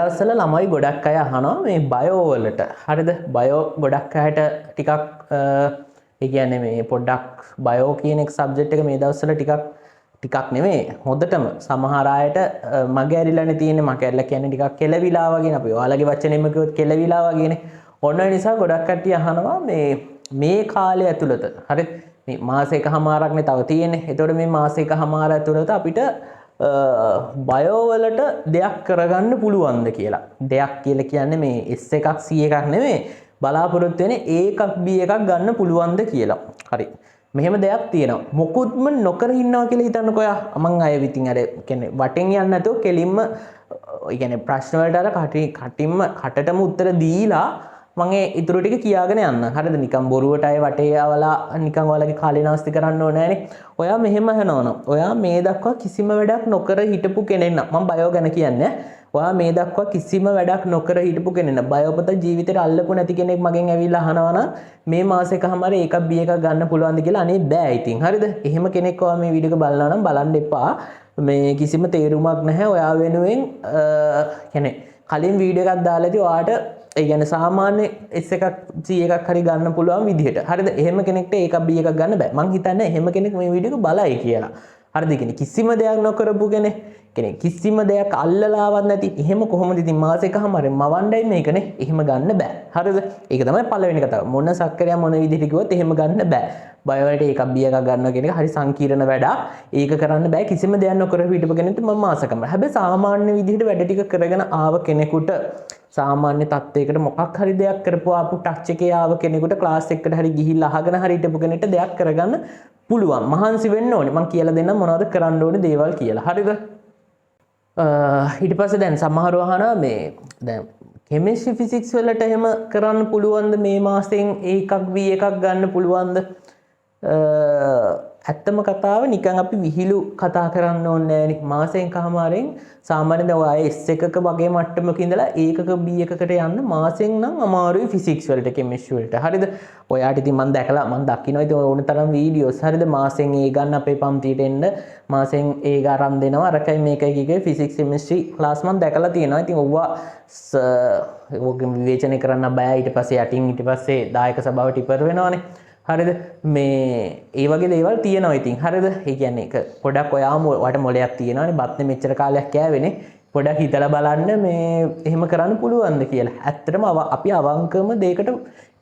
දවස්වල ළමයි ගොඩක් අය අහනවා මේ බයෝ වලට. හරිද? බයෝ ගොඩක් අයට ටිකක් ඒ කියන්නේ මේ පොඩ්ඩක් බයෝ කියන එක සබ්ජෙක්ට් එක මේ දවස්වල ටිකක් නෙමෙයි හොඳටම සමහර අයට මගේ ඇරිලානේ තියෙන්නේ. මගේ ඇරිලා කියන්නේ ටිකක් කෙලවිලා වගේනේ. අපි ඔයාලගේ වචනෙම කිව්වොත් කෙලවිලා වගේනේ. ඔන්න ඒ නිසා ගොඩක් කට්ටිය අහනවා මේ කාලය ඇතුළත හරි මේ මාස එකමාරක්නේ තව තියෙන්නේ. එතකොට මේ මාස එකමාර ඇතුළත අපිට බයෝ වලට දෙයක් කරගන්න පුළුවන්ද කියලා. දෙයක් කියලා කියන්නේ මේ S එකක් C එකක් නෙමෙයි. බලාපොරොත්තු වෙන්නේ A එකක් B එකක් ගන්න පුළුවන්ද කියලා. හරි. මෙහෙම දෙයක් තියෙනවා. මොකුත්ම නොකර ඉන්නවා කියලා හිතන්නකෝ ඔයා. මං අය විතින් අර කියන්නේ වටෙන් යන්නේ නැතුව කෙලින්ම ඒ කියන්නේ ප්‍රශ්න වලට අර කටින්ම කටටම උත්තර දීලා මම ඒ ඉතුරු ටික කියාගෙන යන්න. හරිද? නිකන් බොරුවට අය වටේ යවලා නිකන් ඔයාලගේ කාලේ නාස්ති කරන්න ඕනේ නෑනේ. ඔයා මෙහෙම අහනවනම් ඔයා මේ දක්වා කිසිම වැඩක් නොකර හිටපු කෙනෙක් නම් මම බයෝ ගැන කියන්නේ. ඔයා මේ දක්වා කිසිම වැඩක් නොකර හිටපු කෙනෙක් නම් බයෝපත ජීවිතේට අල්ලපු නැති කෙනෙක් මගෙන් ඇවිල්ලා අහනවනම් මේ මාසෙකමාර එකක් B එකක් ගන්න පුළුවන්ද කියලා අනේ බෑ ඉතින්. හරිද? එහෙම කෙනෙක් ඔයා මේ වීඩියෝ එක බලනවා නම් බලන්න එපා. මේ කිසිම තේරුමක් නැහැ. ඔයා වෙනුවෙන් කියන්නේ කලින් වීඩියෝ එකක් දාලාදී ඔයාට ඒ කියන්නේ සාමාන්‍ය S එකක් C එකක් හරි ගන්න පුළුවන් විදිහට. හරිද? එහෙම කෙනෙක්ට එකක් B එකක් ගන්න බෑ. මං හිතන්නේ එහෙම කෙනෙක් මේ වීඩියෝ එක බලයි කියලා. හරිද? කියන්නේ කිසිම දෙයක් නොකරපු කෙනෙක්. කියන්නේ කිසිම දෙයක් අල්ලලාවත් නැති. එහෙම කොහොමද ඉතින් මාස එකමාරෙන් මවන්නයි මේකනේ. එහෙම ගන්න බෑ. හරිද? ඒක තමයි පළවෙනි කතාව. මොන සක්කරයක් මොන විදිහට කිව්වොත් එහෙම ගන්න බෑ. බය වලට එකක් B එකක් ගන්නවා කියන එක හරි සංකීර්ණ වැඩක්. ඒක කරන්න බෑ කිසිම දෙයක් නොකර හිටපු කෙනෙක්ට මම මාසකම. හැබැයි සාමාන්‍ය විදිහට වැඩ ටික කරගෙන ආව කෙනෙකුට සාමාන්‍ය තත්ත්වයකට මොකක් හරි දෙයක් කරපුවාපු ටච් එකේ ආව කෙනෙකුට ක්ලාස් එකකට හරි ගිහිල්ලා අහගෙන හරි හිටපු කෙනෙක්ට දෙයක් කරගන්න පුළුවන්. මහන්සි වෙන්න ඕනේ. මම කියලා දෙන්නම් මොනවද කරන්න ඕනේ දේවල් කියලා. හරිද? ඊට පස්සේ දැන් සමහරව අහනවා මේ දැන් කෙමිස්ට්‍රි ෆිසික්ස් වලට එහෙම කරන්න පුළුවන්ද මේ මාසෙන් එකක් B එකක් ගන්න පුළුවන්ද? ඇත්තම කතාව නිකන් අපි විහිළු කතා කරන්න ඕනේ නෑනේ. මාසෙන් කමාරෙන් සාමාන්‍යයෙන් දැන් ඔය S එකක වගේ මට්ටමක ඉඳලා ඒකක B එකකට යන්න මාසෙන් නම් අමාරුයි ෆිසික්ස් වලට කෙමිස්ට්‍රි වලට. හරිද? ඔයාට ඉතින් මම දැකලා මම දකිනවා ඉතින් ඕන තරම් වීඩියෝස්. හරිද? මාසෙන් A ගන්න අපේ පන්තියට එන්න මාසෙන් A ගාරම් දෙනවා. අරකයි මේකයි කිගේ ෆිසික්ස් කෙමිස්ට්‍රි ක්ලාස් මම දැකලා තියෙනවා. ඉතින් ඔව්වා ඕක විවේචනය කරන්න බෑ. ඊට පස්සේ යටින් ඊට පස්සේ දායක සභාවට ඉපර වෙනවනේ. හරිද? මේ ඒ වගේ දේවල් තියෙනවා ඉතින්. හරිද? ඒ කියන්නේ ඒක පොඩක් ඔයාම වට මොලයක් තියෙනවානේ. බත්නේ මෙච්චර කාලයක් කෑවේනේ. පොඩක් හිතලා බලන්න මේ එහෙම කරන්න පුළුවන්ද කියලා. ඇත්තටම අපි අවංකවම දෙයකට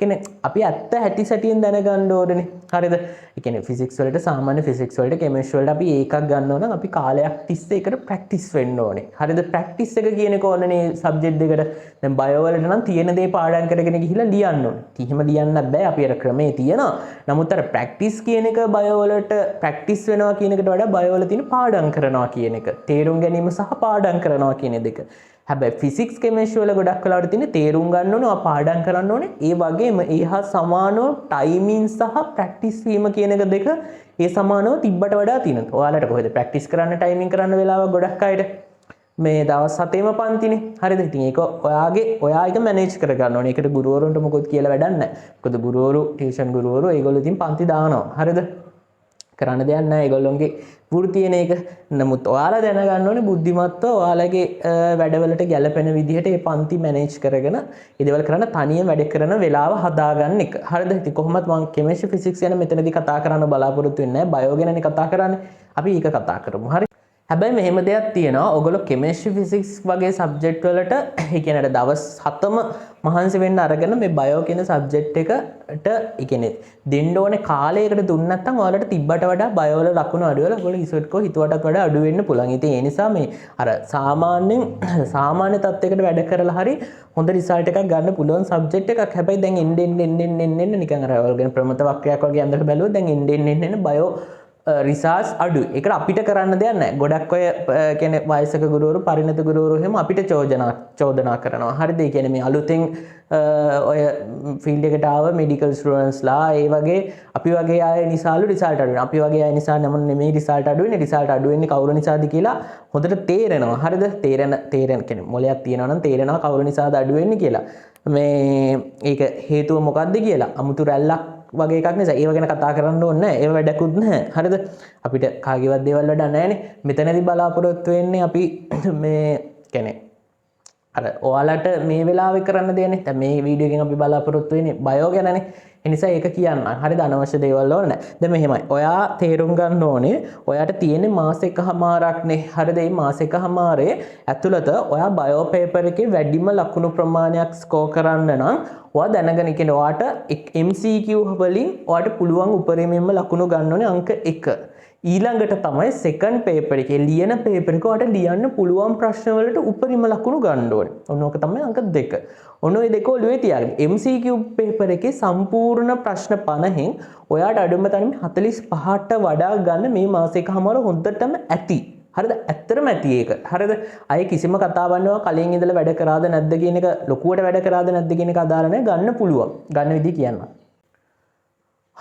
කියන්නේ අපි ඇත්ත හැටි සැටියෙන් දැනගන්න ඕනේ. හරිද? ඒ කියන්නේ ෆිසික්ස් වලට සාමාන්‍ය ෆිසික්ස් වලට කෙමිස්ට්‍රි වලට අපි ඒකක් ගන්නවා නම් අපි කාලයක් තිස්සේ ඒකට ප්‍රැක්ටිස් වෙන්න ඕනේ. හරිද? ප්‍රැක්ටිස් එක කියන එක ඕනනේ සබ්ජෙක්ට් දෙකට. දැන් බයෝ වලට නම් තියෙන දේ පාඩම් කරගෙන ගිහිල්ලා ලියන්න ඕනේ. එහෙම ලියන්න බෑ. අපි අර ක්‍රමේ තියෙනවා. නමුත් අර ප්‍රැක්ටිස් කියන එක බයෝ වලට ප්‍රැක්ටිස් වෙනවා කියන එකට වඩා බයෝ වල තියෙන පාඩම් කරනවා කියන එක. තේරුම් ගැනීම සහ පාඩම් කරනවා කියන දෙක. හැබැයි ෆිසික්ස් කෙමිස්ට්‍රි වල ගොඩක් වෙලාවට තියෙන තේරුම් ගන්න ඕනේ, පාඩම් කරන්න ඕනේ. ඒ වගේම ඒහා සමානව ටයිමින් සහ ප්‍රැක්ටිස් වීම කියන එක දෙක ඒ සමානව තිබ්බට වඩා තියෙනවා. ඔයාලට කොහෙද ප්‍රැක්ටිස් කරන්න ටයිමින් කරන්න වෙලාව ගොඩක් අයට මේ දවස් 7ේම පන්තිනේ. හරිද? ඉතින් ඒක ඔයා එක මැනේජ් කර ගන්න ඕනේ. ඒකට ගුරුවරුන්ට මොකොත් කියලා වැඩක් නැහැ. මොකද ගුරුවරු ටියුෂන් ගුරුවරු ඒගොල්ලෝ ඉතින් පන්ති දානවා. හරිද? කරන්න දෙයක් නැහැ. ඒගොල්ලොන්ගේ වෘත්තියන එක. නමුත් ඔයාලා දැනගන්න ඕනේ බුද්ධිමත්ව ඔයාලගේ වැඩවලට ගැළපෙන විදිහට මේ පන්ති මැනේජ් කරගෙන ඒ දේවල් කරන්න තනියම වැඩ කරන වෙලාව හදාගන්න එක. හරිද? ඉතින් කොහොමද මම කෙමිස්ට්‍රි ෆිසික්ස් ගැන මෙතනදී කතා කරන්න බලාපොරොත්තු වෙන්නේ නැහැ. බයෝ ගැනනේ කතා කරන්නේ. අපි ඒක කතා කරමු. හරි? හැබැයි මෙහෙම දෙයක් තියෙනවා. ඔයගොල්ලෝ කෙමිස්ට්‍රි ෆිසික්ස් වගේ සබ්ජෙක්ට් වලට ඒ කියන්නේ දවස් 7ම මහන්සි වෙන්න අරගෙන මේ බයෝ කියන සබ්ජෙක්ට් එකට ඒ කියන්නේ දෙන්න ඕනේ කාලයකට දුන්න නැත්නම් ඔයාලට තිබ්බට වඩා බයෝ වල ලකුණු අඩු වෙලා ඔයගොල්ලෝ ඉසොට් කෝ හිතුවටත් වඩා අඩු වෙන්න පුළුවන්. ඉතින් ඒ නිසා මේ අර සාමාන්‍ය තත්යකට වැඩ කරලා හරි හොඳ රිසල්ට් එකක් ගන්න පුළුවන් සබ්ජෙක්ට් එකක්. හැබැයි දැන් එන්න නිකන් අර ඔයගොල්ලෝ ප්‍රමත වක්‍රයක් වගේ අඳලා බැලුවොත් දැන් එන්න බයෝ රිසර්ච් අඩුයි. ඒකට අපිට කරන්න දෙයක් නැහැ. ගොඩක් අය කියන්නේ වයසක ගුරුවරු පරිණත ගුරුවරු එහෙම අපිට චෝදනා කරනවා. හරිද? ඒ කියන්නේ මේ අලුතෙන් ඔය ෆීල්ඩ් එකට ආව මෙඩිකල් ස්ටුඩන්ට්ස්ලා ඒ වගේ අපි වගේ අය නිසාලු රිසල්ට් අඩු වෙනවා. අපි වගේ අය නිසා නෙමෙයි රිසල්ට් අඩු වෙන්නේ. රිසල්ට් අඩු වෙන්නේ කවුරු නිසාද කියලා හොඳට තේරෙනවා. හරිද? තේරෙන කියන්නේ මොලයක් තියෙනවා නම් තේරෙනවා කවුරු නිසාද අඩු වෙන්නේ කියලා. මේ ඒක හේතුව මොකක්ද කියලා අමුතු රැල්ලක් වගේ එකක් නිසා ඒව ගැන කතා කරන්න ඕනේ නැහැ. ඒව වැඩකුත් නැහැ. හරිද? අපිට කාගේවත් දේවල් වැඩ නැහැනේ. මෙතනදී බලාපොරොත්තු වෙන්නේ අපි මේ කියන්නේ අර ඔයාලට මේ වෙලාවේ කරන්න දෙන්නේ දැන් මේ වීඩියෝ එකෙන් අපි බලාපොරොත්තු වෙන්නේ බයෝ ගැනනේ. ඒ නිසා ඒක කියන්න. හරිද? අනවශ්‍ය දේවල් වල නැහැ. දැන් මෙහෙමයි. ඔයා තේරුම් ගන්න ඕනේ ඔයාට තියෙන්නේ මාස එකමාරක්නේ. හරිද? මේ මාස එකමාරේ ඇතුළත ඔයා බයෝ පේපර් එකේ වැඩිම ලකුණු ප්‍රමාණයක් ස්කෝර් කරන්න නම් ඔයා දැනගෙන ඉන්නේ ඔයාට MCQ වලින් ඔයාට පුළුවන් උපරිමයෙන්ම ලකුණු ගන්න ඕනේ අංක 1. ඊළඟට තමයි සෙකන්ඩ් පේපර් එකේ ලියන පේපර් එක ඔයාලට ලියන්න පුළුවන් ප්‍රශ්න වලට උපරිම ලකුණු ගන්න ඕනේ. ඔන්න ඕක තමයි අංක 2. ඔන්න ඔය දෙක ඔළුවේ තියාගන්න. MCQ පේපර් එකේ සම්පූර්ණ ප්‍රශ්න 50න් ඔයාට අඩුම තරමේ 45ට වඩා ගන්න මේ මාස එකමාර හොඳටම ඇති. හරිද? ඇත්තටම ඇති ඒක. හරිද? අය කිසිම කතාවක් නෑ කලින් ඉඳලා වැඩ කරාද නැද්ද කියන එක ලොකුවට වැඩ කරාද නැද්ද කියන එක අදාළ නෑ. ගන්න පුළුවන්. ගන්න විදිහ කියන්න.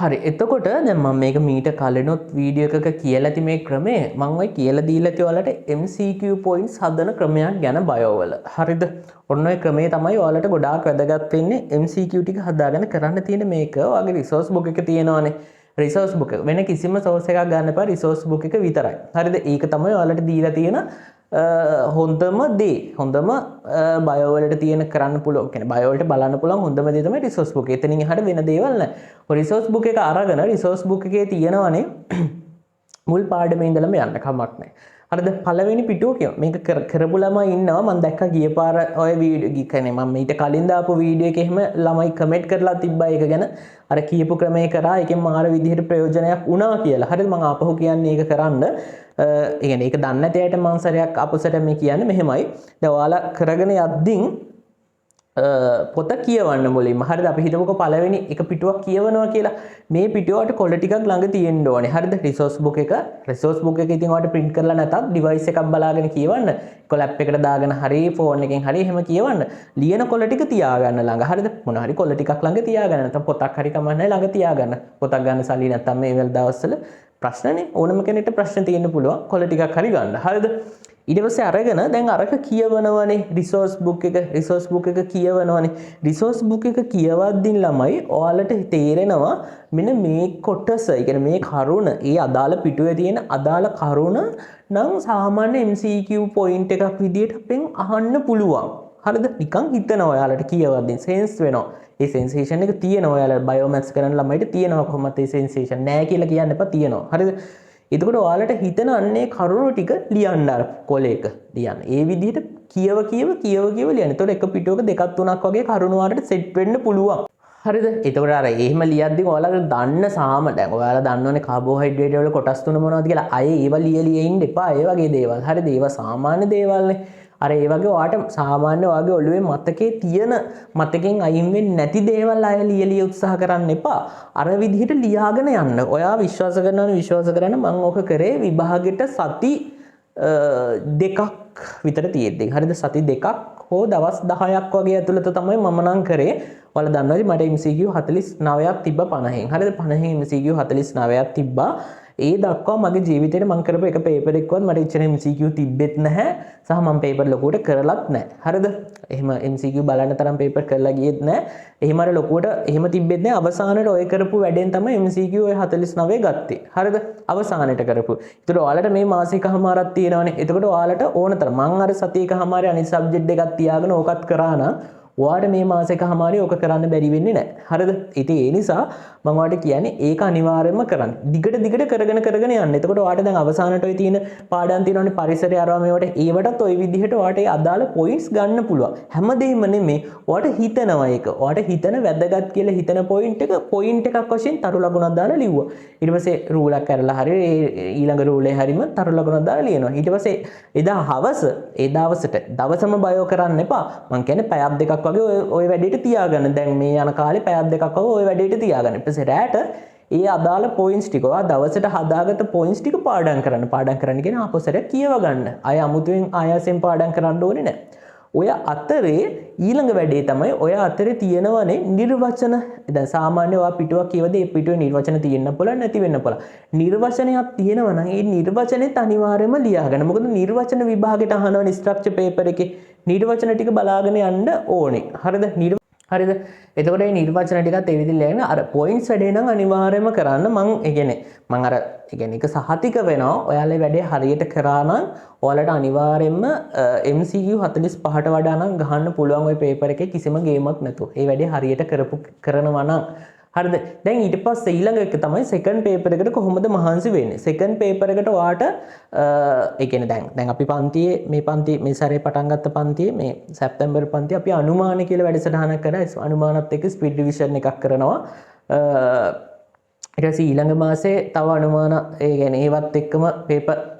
හරි එතකොට දැන් මම මේක මීට කලිනුත් වීඩියෝ එකක කියලා ඇති මේ ක්‍රමය මම ඔය කියලා දීලා ඇති ඔයාලට MCQ points හදන ක්‍රමයක් ගැන බයෝ වල. හරිද? ඔන්න ඔය ක්‍රමය තමයි ඔයාලට ගොඩාක් වැදගත් වෙන්නේ MCQ ටික හදාගෙන කරන්න තියෙන මේක. ඔයාගේ resource book එක තියෙනවානේ. resource book එක වෙන කිසිම source එකක් ගන්න එපා resource book එක විතරයි. හරිද? ඒක තමයි ඔයාලට දීලා තියෙන හොඳම දේ. හොඳම බයෝ වලට තියෙන කරන්න පුළුවන්. කියන්නේ බයෝ වලට බලන්න පුළුවන් හොඳම දේ තමයි resource book. එතනින් එහාට වෙන දේවල් නැහැ. ඔය resource book එක අරගෙන resource book එකේ තියෙනවනේ මුල් පාඩමේ ඉඳලම යන්න කමක් නැහැ. හරිද? පළවෙනි පිටුව කියමු. මේක කරපු ළමයි ඉන්නවා මම දැක්කා ගිය පාර ඔය වීඩියෝ කියන්නේ මම ඊට කලින් දාපු වීඩියෝ එකේ එහෙම ළමයි කමෙන්ට් කරලා තිබ්බා ඒක ගැන. අර කියපු ක්‍රමේ කරා ඒකෙන් මාර විදිහට ප්‍රයෝජනයක් වුණා කියලා. හරිද? මම ආපහු කියන්නේ ඒක කරන්න. ඒ කියන්නේ ඒක දන්නේ නැති අයට මම සරයක් අපසට මේ කියන්නේ මෙහෙමයි. දැන් ඔයාලා කරගෙන යද්දී පොත කියවන්න මුලින්ම. හරිද? අපි හිතමුකෝ පළවෙනි එක පිටුවක් කියවනවා කියලා. මේ පිටුවට කොළ ටිකක් ළඟ තියෙන්න ඕනේ. හරිද? resource book එක. resource book එක ඉතින් ඔයාලට print කරලා නැතත් device එකක් බලාගෙන කියවන්න. ඒක lap එකට දාගෙන හරි phone එකෙන් හරි එහෙම කියවන්න. ලියන කොළ ටික තියාගන්න ළඟ. හරිද? මොන හරි කොළ ටිකක් ළඟ තියාගන්න. නැත්නම් පොතක් හරි කමන්නේ ළඟ තියාගන්න. පොතක් ගන්න සල්ලි නැත්නම් මේ වෙල දවස්වල ප්‍රශ්නනේ ඕනම කෙනෙක්ට ප්‍රශ්න තියෙන්න පුළුවන්. කොළ ටිකක් හරි ගන්න. හරිද? ඊට පස්සේ අරගෙන දැන් අරක කියවනවනේ resource book එක කියවනවනේ resource book එක කියවද්දී ළමයි ඔයාලට තේරෙනවා මෙන්න මේ කොටස ඒ කියන්නේ මේ කරුණ ඒ අදාළ පිටුවේ තියෙන අදාළ කරුණ නම් සාමාන්‍ය MCQ point එකක් විදියට අපෙන් අහන්න පුළුවන්. හරිද? නිකන් හිතනවා ඔයාලට කියවද්දී sense වෙනවා. ඒ sensation එක තියෙනවා ඔයාලා biomaths කරන ළමයිට තියෙනවා කොහොමද ඒ sensation නෑ කියලා කියන්න එපා තියෙනවා. හරිද? එතකොට ඔයාලට හිතන අන්නේ කරුණු ටික ලියන්න අර කොලේක ලියන්න. ඒ විදිහට කියව ලියන්න. එතකොට එක පිටුවක දෙකක් තුනක් වගේ කරුණු වලට සෙට් වෙන්න පුළුවන්. හරිද? එතකොට අර එහෙම ලියද්දි ඔයාලා දන්න දැන් ඔයාලා දන්නවනේ කාබෝහයිඩ්‍රේට් වල කොටස් තුන මොනවද කියලා. අය ඒව ලිය ඉන්න එපා. ඒ වගේ දේවල්. හරිද? ඒවා සාමාන්‍ය දේවල්නේ. අර ඒ වගේ ඔයාට සාමාන්‍ය ඔයාගේ ඔළුවේ මතකේ තියෙන මතකෙන් අයින් වෙන්නේ නැති දේවල් අය ලියලිය උත්සාහ කරන්න එපා. අර විදිහට ලියාගෙන යන්න. ඔයා විශ්වාස කරන්න මම ඕක කරේ විභාගෙට සති දෙකක් විතර තියෙද්දි. හරිද? සති දෙකක් හෝ දවස් 10ක් වගේ ඇතුළත තමයි මම නම් කරේ. ඔයාලා දන්නවද මට MCQ 49ක් තිබ්බා 50න්. හරිද? 50න් MCQ 49ක් තිබ්බා. ඒ දක්වා මගේ ජීවිතේට මම කරපු එක පේපර් එකක්වත් මට ඉච්චර MCQ තිබෙත් නැහැ. සහ මම පේපර් ලොකුවට කරලත් නැහැ. හරිද? එහෙම MCQ බලන්න තරම් පේපර් කරලා ගියෙත් නැහැ. එහෙම අර ලොකුවට එහෙම තිබෙත් නැහැ. අවසානයේ ඔය කරපු වැඩෙන් තමයි MCQ ඔය 49 ගත්තේ. හරිද? අවසානයේ කරපු. ඒතර ඔයාලට මේ මාසිකමාරක් තියෙනවනේ. එතකොට ඔයාලට ඕන තරම් මම අර සතියකමාරේ අනිත් සබ්ජෙක්ට් දෙකක් තියාගෙන ඕකත් කරා නම් ඔයාට මේ මාසෙකමාරේ ඕක කරන්න බැරි වෙන්නේ නැහැ. හරිද? ඉතින් ඒ නිසා මම ඔයාලට කියන්නේ ඒක අනිවාර්යයෙන්ම කරන්න. දිගට කරගෙන යන්න. එතකොට ඔයාලට දැන් අවසානට ඔය තියෙන පාඩම් තියෙනවනේ පරිසරය අරවා මේවට ඒවටත් ඔය විදිහට ඔයාලට ඒ අදාළ පොයින්ට්ස් ගන්න පුළුවන්. හැමදේම නෙමෙයි. ඔයාලට හිතනවා ඒක. ඔයාලට හිතන වැදගත් කියලා හිතන පොයින්ට් එකක් වශයෙන් තරු ලකුණක් දාලා ලිව්වා. ඊට පස්සේ රූල් එකක් කරලා හරි ඊළඟ රූලේ හරිම තරු ලකුණක් දාලා ලියනවා. ඊට පස්සේ එදා හවස ඒ දවසම බයෝ කරන්න එපා. මං කියන්නේ පැයක් දෙකක් වගේ ඔය වැඩේට තියාගන්න. දැන් මේ යන කාලේ පැයක් දෙකක් වගේ ඔය වැඩේට තියාගන්න. ඊට පස්සේ රැට ඒ අදාළ පොයින්ට්ස් ටික ඔයා දවසට හදාගත්ත පොයින්ට්ස් ටික පාඩම් කරන්න. පාඩම් කරන්න කියන ආපස්සට කියව ගන්න. අය අමුතුවෙන් ආයාසයෙන් පාඩම් කරන්න ඕනේ නැහැ. ඔය අතරේ ඊළඟ වැඩේ තමයි ඔය අතරේ තියෙනවනේ නිර්වචන. දැන් සාමාන්‍ය ඔයා පිටුවක් කියවද ඒ පිටුවේ නිර්වචන තියෙන්න පුළුවන් නැති වෙන්න පුළුවන්. නිර්වචනයක් තියෙනවා නම් ඒ නිර්වචනෙත් අනිවාර්යයෙන්ම ලියාගන්න. මොකද නිර්වචන විභාගෙට අහනවනේ ස්ට්‍රක්චර් පේපර් එකේ නිර්වචන ටික බලාගෙන යන්න ඕනේ. හරිද? හරිද? එතකොට මේ නිර්වචන ටිකත් ඒ විදිහට ලියගෙන අර පොයින්ට්ස් වැඩේ නම් අනිවාර්යයෙන්ම කරන්න මං ඒ කියන්නේ මං අර ඒ කියන්නේ ඒක සහතික වෙනවා ඔයාලා වැඩේ හරියට කරා නම් ඔයාලට අනිවාර්යයෙන්ම MCQ 45ට වඩා නම් ගහන්න පුළුවන් ওই පේපර් එකේ කිසිම ගේමක් නැතුව. ඒ වැඩේ හරියට කරනවා නම් හරිද? දැන් ඊට පස්සේ ඊළඟ එක තමයි සෙකන්ඩ් පේපර් එකට කොහොමද මහන්සි වෙන්නේ? සෙකන්ඩ් පේපර් එකට ඔයාට ඒ කියන්නේ දැන් අපි පන්තියේ මේ පන්ති මේ සැරේ පටන් ගත්ත පන්තියේ මේ සැප්තැම්බර් පන්තියේ අපි අනුමාන කියලා වැඩසටහනක් කරා. අනුමානත් එක්ක ස්පීඩ් ඩිවිෂන් එකක් කරනවා. ඊට පස්සේ ඊළඟ මාසේ තව අනුමාන ඒ කියන්නේ ඒවත් එක්කම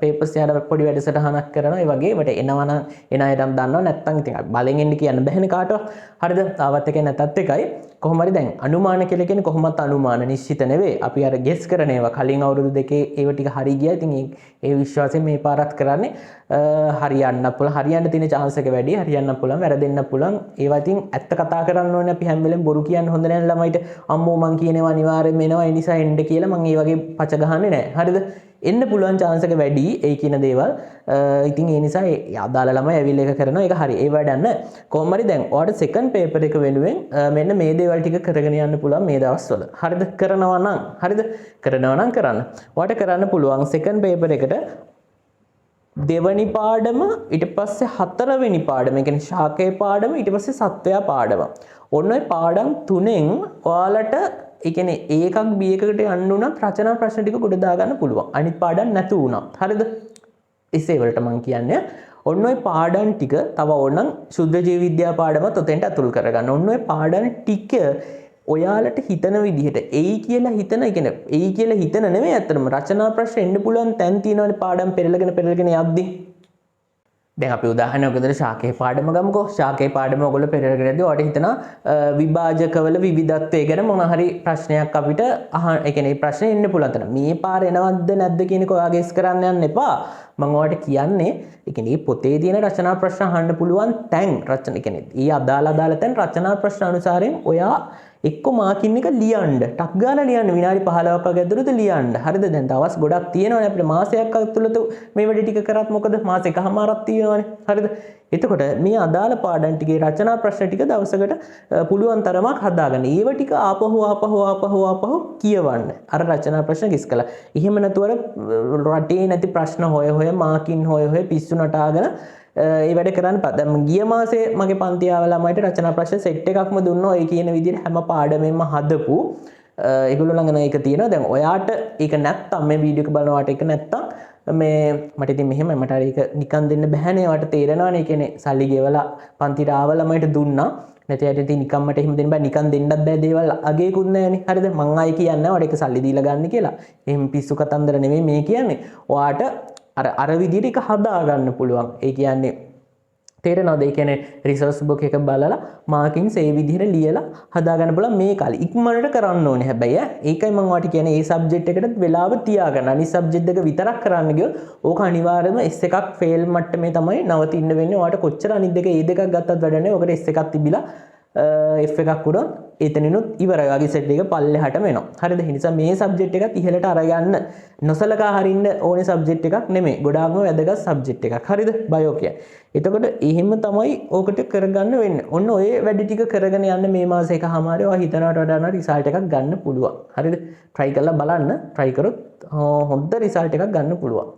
පේපර්ස් යාඩ පොඩි වැඩසටහනක් කරනවා. ඒ වගේ මට එනවා නම් එන අය නම් දන්නවා නැත්නම් ඉතින් බලෙන් එන්න කියන්න බැහැනේ කාටවත්. හරිද? තාවත් එකයි නැතත් එකයි. කොහොම හරි දැන් අනුමාන කියලා කියන්නේ කොහොමත් අනුමාන නිශ්චිත නෙවෙයි. අපි අර ගෙස් කරන ඒවා කලින් අවුරුදු දෙකේ ඒව ටික හරි ගියා. ඉතින් ඒ විශ්වාසයෙන් මේ පාරත් කරන්නේ හරියන්න පුළුවන්. හරියන්න තියෙන chance එක වැඩි. හරියන්න පුළුවන්, වැරදෙන්න පුළුවන්. ඒවා ඉතින් ඇත්ත කතා කරන්න ඕනේ. අපි හැම වෙලෙම බොරු කියන්න හොඳ නැහැ ළමයිට. අම්මෝ මං කියනවා අනිවාර්යෙන්ම එනවා. ඒ නිසා එන්න කියලා මං ඒ වගේ පච ගහන්නේ නැහැ. හරිද? එන්න පුළුවන් chance එක වැඩි ඒ කියන දේවල්. ඉතින් ඒ නිසා ඒ අදාළ ළමයි ඇවිල්ලා එක කරනවා. ඒක හරි. ඒ වැඩන්න කොහොම හරි දැන් ඔයාලට සෙකන්ඩ් පේපර් එක වෙනුවෙන් මෙන්න මේ දේවල් ටික කරගෙන යන්න පුළුවන් මේ දවස්වල. හරිද? කරනවා නම් හරිද? කරනවා නම් කරන්න. ඔයාලට කරන්න පුළුවන් සෙකන්ඩ් පේපර් එකට දෙවනි පාඩම ඊට පස්සේ හතරවෙනි පාඩම ඒ කියන්නේ ශාකේ පාඩම ඊට පස්සේ සත්වයා පාඩම. ඔන්න ඔය පාඩම් තුනෙන් ඔයාලට ඒ කියන්නේ A එකක් B එකකට යන්න උනත් රචනා ප්‍රශ්න ටික ගොඩ දාගන්න පුළුවන්. අනිත් පාඩම් නැතු වුණත්. හරිද? එසේ වලට මම කියන්නේ ඔන්න ඔය පාඩම් ටික තව ඕනනම් ශුද්ධ ජීව විද්‍යා පාඩමත් ඔතෙන්ට අතුල් කරගන්න. ඔන්න ඔය පාඩම් ටික ඔයාලට හිතන විදිහට එයි කියලා හිතන ඒ කියන්නේ එයි කියලා හිතන නෙමෙයි අතරම රචනා ප්‍රශ්න එන්න පුළුවන් තැන් තියෙනවානේ පාඩම් පෙරලගෙන යද්දි. දැන් අපි උදාහරණයක් විදිහට ශාකේ පාඩම ගමුකෝ. ශාකේ පාඩම ඔයගොල්ලෝ පෙරලගෙන යද්දි ඔයාලට හිතනවා විභාජකවල විවිධත්වය ගැන මොන හරි ප්‍රශ්නයක් අපිට ඒ කියන්නේ ප්‍රශ්නේ එන්න පුළුවන් තරම්. මේ පාර එනවද නැද්ද කියන එක ඔයා ගෙස් කරන්න යන්න එපා. මම ඔයාලට කියන්නේ ඒ කියන්නේ පොතේ තියෙන රචනා ප්‍රශ්න අහන්න පුළුවන් තැන් රචන ඒ කියන්නේ ඊ අදාළ තැන් රචනා ප්‍රශ්න අනුසාරයෙන් ඔයා එක්ක මාකින් එක ලියන්න ටක් ගාලා ලියන්න විනාඩි 15ක් වගේ ඇතුළත ලියන්න. හරිද? දැන් දවස් ගොඩක් තියෙනවානේ අපිට මාසයක් ඇතුළත මේ වැඩ ටික කරත් මොකද මාස එකමාරක් තියෙනවානේ. හරිද? එතකොට මේ අදාළ පාඩම් ටිකේ රචනා ප්‍රශ්න ටික දවසකට පුළුවන් තරමක් හදාගන්න. ඒව ටික ආපහු කියවන්න. අර රචනා ප්‍රශ්න කිස් කළා. එහෙම නැතුව රටේ නැති ප්‍රශ්න හොය මාකින් හොය පිස්සු නටාගෙන ඒ වැඩ කරන්න දැන් ගිය මාසේ මගේ පන්ති ආව ළමයිට රචනා ප්‍රශ්න සෙට් එකක්ම දුන්නා. ඒ කියන විදිහට හැම පාඩමෙන්ම හදපු ඒගොල්ලෝ ළඟ නේක තියෙනවා. දැන් ඔයාට ඒක නැත්තම් මේ වීඩියෝ එක බලනවාට ඒක නැත්තම් මේ මට ඉතින් මෙහෙම මට ඒක නිකන් දෙන්න බෑනේ. ඔයාට තේරෙනවනේ. ඒ කියන්නේ සල්ලි ගෙවලා පන්තිට ආව ළමයිට දුන්නා. නැති අයට ඉතින් නිකන් මට එහෙම දෙන්න බෑ. නිකන් දෙන්නත් බෑ දේවල් අගේකුත් නෑනේ. හරිද? මං ආයේ කියන්නේ ඔයාට ඒක සල්ලි දීලා ගන්න කියලා. එහෙම පිස්සු කතන්දර නෙමෙයි මේ කියන්නේ. ඔයාට අර විදිහට එක හදා ගන්න පුළුවන්. ඒ කියන්නේ තේරෙනවද? ඒ කියන්නේ රිසර්ච් බුක් එක බලලා මාකින්ස් ඒ විදිහට ලියලා හදා ගන්න පුළුවන් මේ කාලේ. ඉක්මනට කරන්න ඕනේ හැබැයි ඒකයි මම ඔයාලට කියන්නේ මේ සබ්ජෙක්ට් එකට වෙලාව තියාගන්න. අනිත් සබ්ජෙක්ට් එක විතරක් කරන්න ගියොත් ඕක අනිවාර්යයෙන්ම S එකක් ෆේල් මට්ටමේ තමයි නවතින්න වෙන්නේ. ඔයාලට කොච්චර අනිත් දෙක ඒ දෙකක් ගත්තත් වැඩ නැහැ. ඔකට S එකක් තිබිලා F එකක් උඩ එතනිනුත් ඉවරයි. වගේ සෙට් එක පල්ලෙහාටම එනවා. හරිද? ඒ නිසා මේ සබ්ජෙක්ට් එකත් ඉහළට අරගන්න නොසලකා හරින්න ඕනේ සබ්ජෙක්ට් එකක් නෙමෙයි. ගොඩාක්ම වැදගත් සබ්ජෙක්ට් එකක්. හරිද? බයෝ කියන්නේ. එතකොට එහෙම තමයි ඕකට කරගන්න වෙන්නේ. ඔන්න ඔය වැඩ ටික කරගෙන යන්න මේ මාස එකමාරේ ඔයා හිතනවට වඩා රිසල්ට් එකක් ගන්න පුළුවන්. හරිද? try කරලා බලන්න. try කරොත් හොඳ රිසල්ට් එකක් ගන්න පුළුවන්.